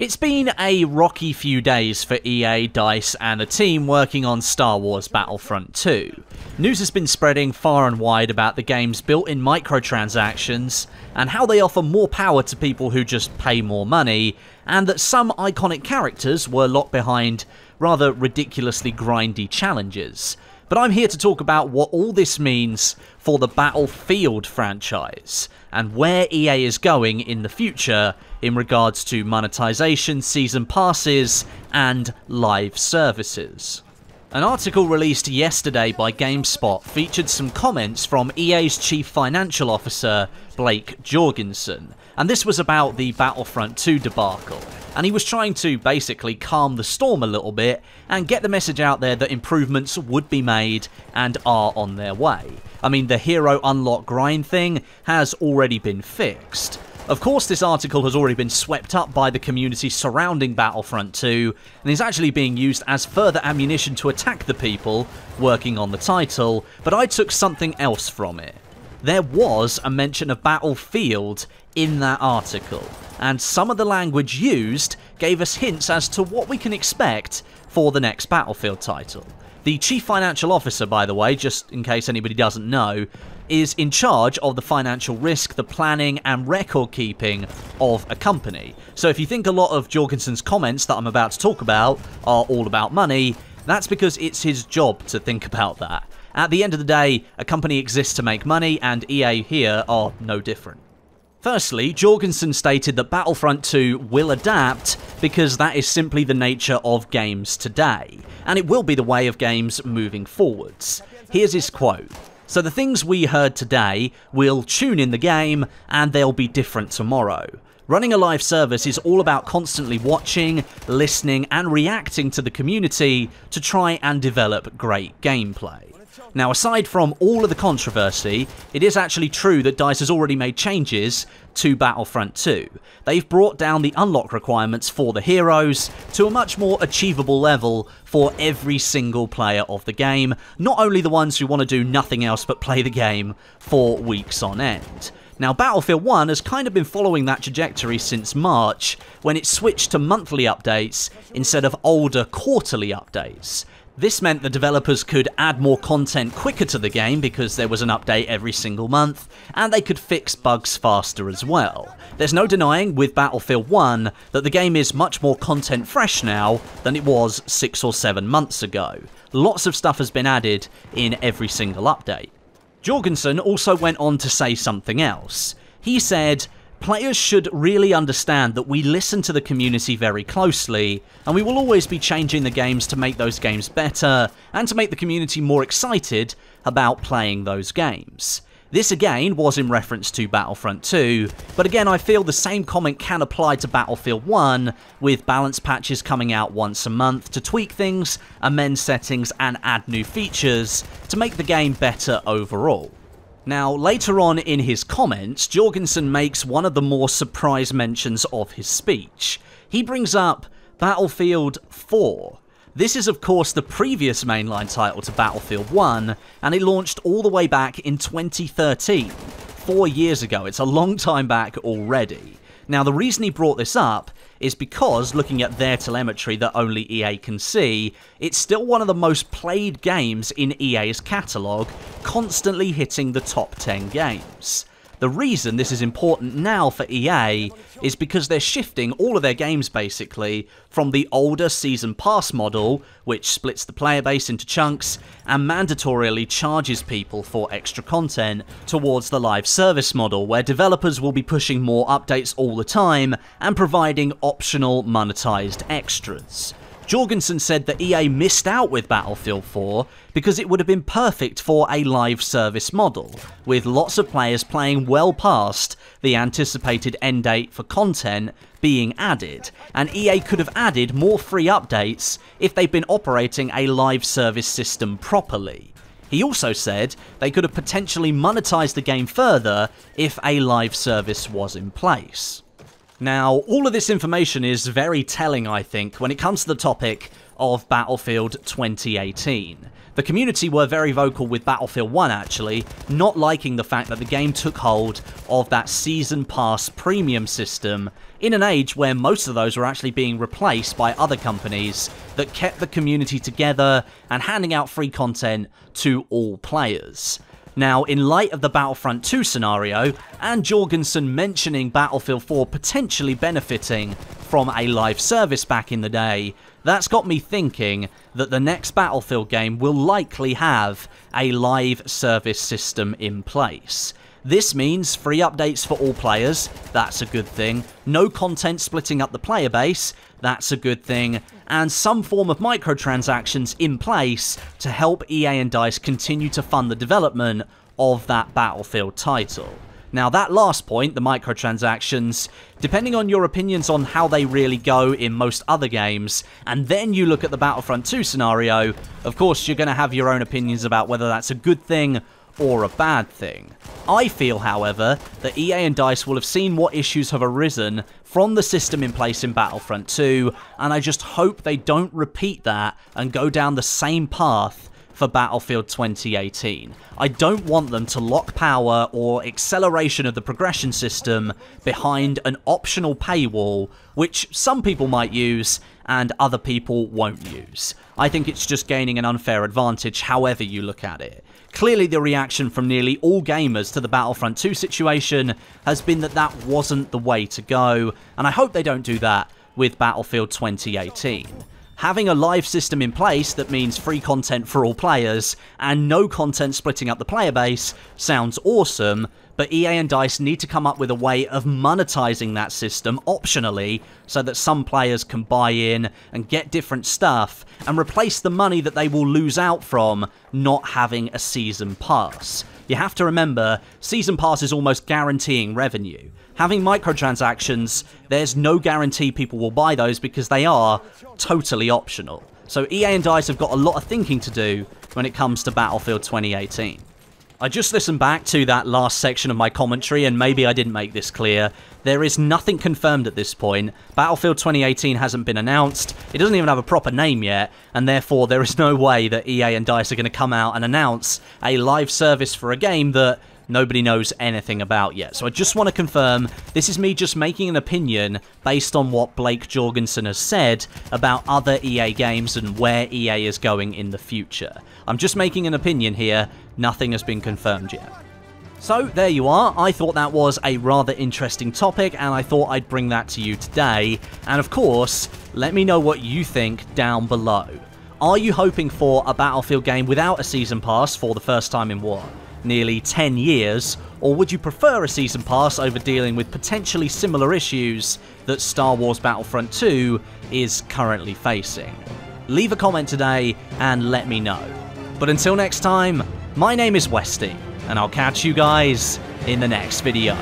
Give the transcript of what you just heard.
It's been a rocky few days for EA, DICE, and the team working on Star Wars Battlefront 2. News has been spreading far and wide about the game's built-in microtransactions, and how they offer more power to people who just pay more money, and that some iconic characters were locked behind rather ridiculously grindy challenges. But I'm here to talk about what all this means for the Battlefield franchise, and where EA is going in the future in regards to monetization, season passes, and live services. An article released yesterday by GameSpot featured some comments from EA's Chief Financial Officer, Blake Jorgensen, and this was about the Battlefront 2 debacle. And he was trying to basically calm the storm a little bit and get the message out there that improvements would be made and are on their way. I mean, the hero unlock grind thing has already been fixed. Of course, this article has already been swept up by the community surrounding Battlefront 2 and is actually being used as further ammunition to attack the people working on the title, but I took something else from it. There was a mention of Battlefield in that article, and some of the language used gave us hints as to what we can expect for the next Battlefield title. The Chief Financial Officer, by the way, just in case anybody doesn't know, is in charge of the financial risk, the planning, and record keeping of a company. So if you think a lot of Jorgensen's comments that I'm about to talk about are all about money, that's because it's his job to think about that. At the end of the day, a company exists to make money, and EA here are no different. Firstly, Jorgensen stated that Battlefront 2 will adapt because that is simply the nature of games today, and it will be the way of games moving forwards. Here's his quote. "So the things we heard today will tune in the game, and they'll be different tomorrow. Running a live service is all about constantly watching, listening, and reacting to the community to try and develop great gameplay." Now, aside from all of the controversy, it is actually true that DICE has already made changes to Battlefront 2. They've brought down the unlock requirements for the heroes to a much more achievable level for every single player of the game, not only the ones who want to do nothing else but play the game for weeks on end. Now, Battlefield 1 has kind of been following that trajectory since March, when it switched to monthly updates instead of older quarterly updates. This meant the developers could add more content quicker to the game because there was an update every single month, and they could fix bugs faster as well. There's no denying with Battlefield 1 that the game is much more content fresh now than it was 6 or 7 months ago. Lots of stuff has been added in every single update. Jorgensen also went on to say something else. He said, "Players should really understand that we listen to the community very closely, and we will always be changing the games to make those games better, and to make the community more excited about playing those games." This again was in reference to Battlefront 2, but again I feel the same comment can apply to Battlefield 1, with balance patches coming out once a month to tweak things, amend settings, and add new features to make the game better overall. Now, later on in his comments, Jorgensen makes one of the more surprise mentions of his speech. He brings up Battlefield 4. This is of course the previous mainline title to Battlefield 1, and it launched all the way back in 2013. 4 years ago, it's a long time back already. Now, the reason he brought this up is because, looking at their telemetry that only EA can see, it's still one of the most played games in EA's catalogue, constantly hitting the top 10 games. The reason this is important now for EA is because they're shifting all of their games basically from the older Season Pass model, which splits the player base into chunks and mandatorily charges people for extra content, towards the live service model, where developers will be pushing more updates all the time and providing optional monetized extras. Jorgensen said that EA missed out with Battlefield 4 because it would have been perfect for a live service model, with lots of players playing well past the anticipated end date for content being added, and EA could have added more free updates if they'd been operating a live service system properly. He also said they could have potentially monetized the game further if a live service was in place. Now, all of this information is very telling, I think, when it comes to the topic of Battlefield 2018. The community were very vocal with Battlefield 1 actually, not liking the fact that the game took hold of that Season Pass premium system in an age where most of those were actually being replaced by other companies that kept the community together and handing out free content to all players. Now, in light of the Battlefront 2 scenario, and Jorgensen mentioning Battlefield 4 potentially benefiting from a live service back in the day, that's got me thinking that the next Battlefield game will likely have a live service system in place. This means free updates for all players, that's a good thing, no content splitting up the player base, that's a good thing, and some form of microtransactions in place to help EA and DICE continue to fund the development of that Battlefield title. Now that last point, the microtransactions, depending on your opinions on how they really go in most other games, and then you look at the Battlefront 2 scenario, of course you're going to have your own opinions about whether that's a good thing or a bad thing. I feel, however, that EA and DICE will have seen what issues have arisen from the system in place in Battlefront 2, and I just hope they don't repeat that and go down the same path for Battlefield 2018. I don't want them to lock power or acceleration of the progression system behind an optional paywall, which some people might use and other people won't use. I think it's just gaining an unfair advantage however you look at it. Clearly the reaction from nearly all gamers to the Battlefront 2 situation has been that that wasn't the way to go, and I hope they don't do that with Battlefield 2018. Having a live system in place that means free content for all players and no content splitting up the player base sounds awesome, but EA and DICE need to come up with a way of monetizing that system optionally so that some players can buy in and get different stuff and replace the money that they will lose out from not having a season pass. You have to remember, season pass is almost guaranteeing revenue. Having microtransactions, there's no guarantee people will buy those because they are totally optional. So EA and DICE have got a lot of thinking to do when it comes to Battlefield 2018. I just listened back to that last section of my commentary and maybe I didn't make this clear. There is nothing confirmed at this point. Battlefield 2018 hasn't been announced, it doesn't even have a proper name yet, and therefore there is no way that EA and DICE are going to come out and announce a live service for a game that nobody knows anything about yet. So I just want to confirm, this is me just making an opinion based on what Blake Jorgensen has said about other EA games and where EA is going in the future. I'm just making an opinion here, nothing has been confirmed yet. So there you are, I thought that was a rather interesting topic and I thought I'd bring that to you today. And of course, let me know what you think down below. Are you hoping for a Battlefield game without a season pass for the first time in what? Nearly 10 years, or would you prefer a season pass over dealing with potentially similar issues that Star Wars Battlefront 2 is currently facing? Leave a comment today and let me know. But until next time, my name is Westie, and I'll catch you guys in the next video.